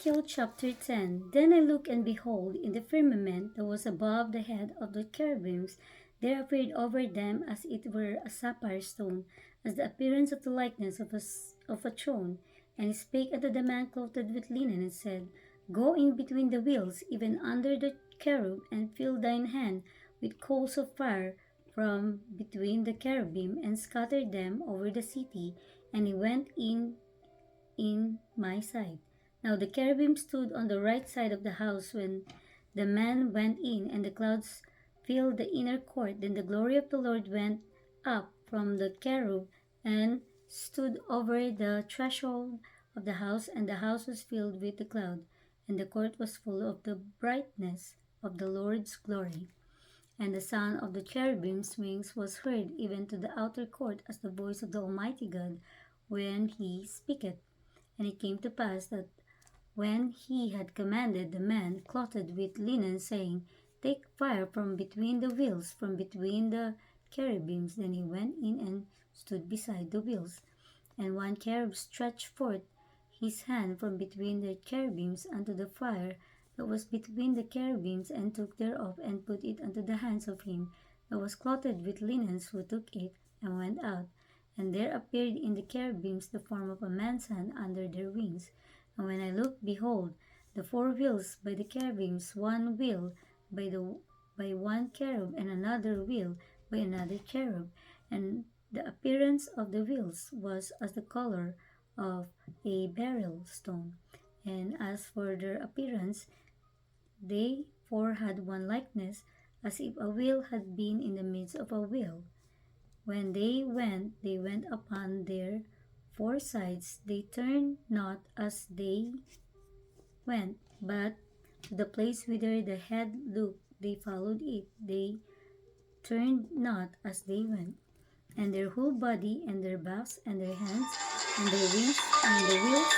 Ezekiel chapter 10. Then I looked, and behold, in the firmament that was above the head of the cherubims, there appeared over them as it were a sapphire stone, as the appearance of the likeness of a throne. And he spake unto the man clothed with linen, and said, Go in between the wheels, even under the cherub, and fill thine hand with coals of fire from between the cherubim, and scatter them over the city. And he went in my sight. Now the cherubim stood on the right side of the house when the man went in, and the clouds filled the inner court. Then the glory of the Lord went up from the cherub and stood over the threshold of the house, and the house was filled with the cloud, and the court was full of the brightness of the Lord's glory. And the sound of the cherubim's wings was heard even to the outer court, as the voice of the Almighty God when he speaketh. And it came to pass that when he had commanded the man clothed with linen, saying, Take fire from between the wheels, from between the cherubims, then he went in and stood beside the wheels. And one cherub stretched forth his hand from between the cherubims unto the fire that was between the cherubims, and took thereof, and put it unto the hands of him that was clothed with linens, who took it, and went out. And there appeared in the cherubims the form of a man's hand under their wings. And when I looked, behold, the four wheels by the cherubims, one wheel by one cherub, and another wheel by another cherub. And the appearance of the wheels was as the color of a beryl stone. And as for their appearance, they four had one likeness, as if a wheel had been in the midst of a wheel. When they went upon their four sides. They turned not as they went, but to the place whither the head looked, they followed it. They turned not as they went. And their whole body, and their backs, and their hands, and their wings, and the wheels.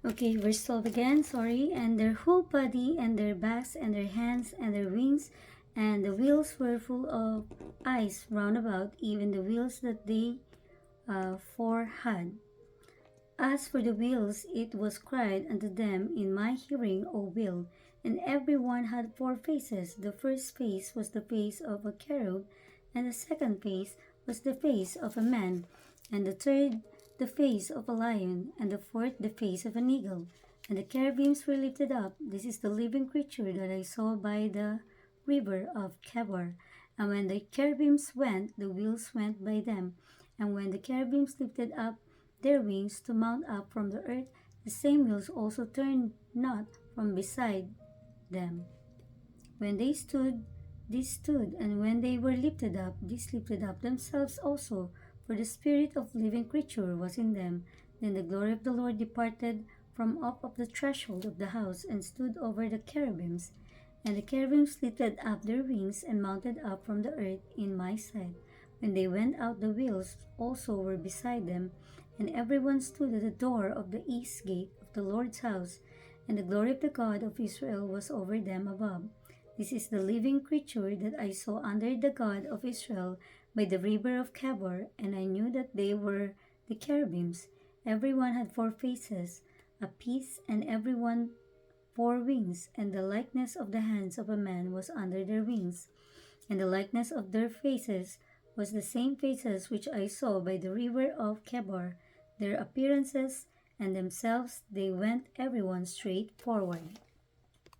Okay, verse 12 again, sorry. And their whole body, and their backs, and their hands, and their wings, and the wheels were full of eyes round about, even the wheels that they four had. As for the wheels, it was cried unto them in my hearing, O wheel, and every one had four faces. The first face was the face of a cherub, and the second face was the face of a man, and the third the face of a lion, and the fourth the face of an eagle. And the cherubims were lifted up. This is the living creature that I saw by the river of Chebar. And when the cherubims went, the wheels went by them. And when the cherubims lifted up their wings to mount up from the earth, the same wheels also turned not from beside them. When they stood, these stood, and when they were lifted up, these lifted up themselves also, for the spirit of living creature was in them. Then the glory of the Lord departed from off of the threshold of the house, and stood over the cherubims. And the cherubims lifted up their wings, and mounted up from the earth in my sight. When they went out, the wheels also were beside them, and every one stood at the door of the east gate of the Lord's house, and the glory of the God of Israel was over them above. This is the living creature that I saw under the God of Israel by the river of Chebar, and I knew that they were the cherubims. Every one had four faces apiece, and every one four wings, and the likeness of the hands of a man was under their wings, and the likeness of their faces was the same faces which I saw by the river of Chebar. Their appearances and themselves, they went every one straight forward.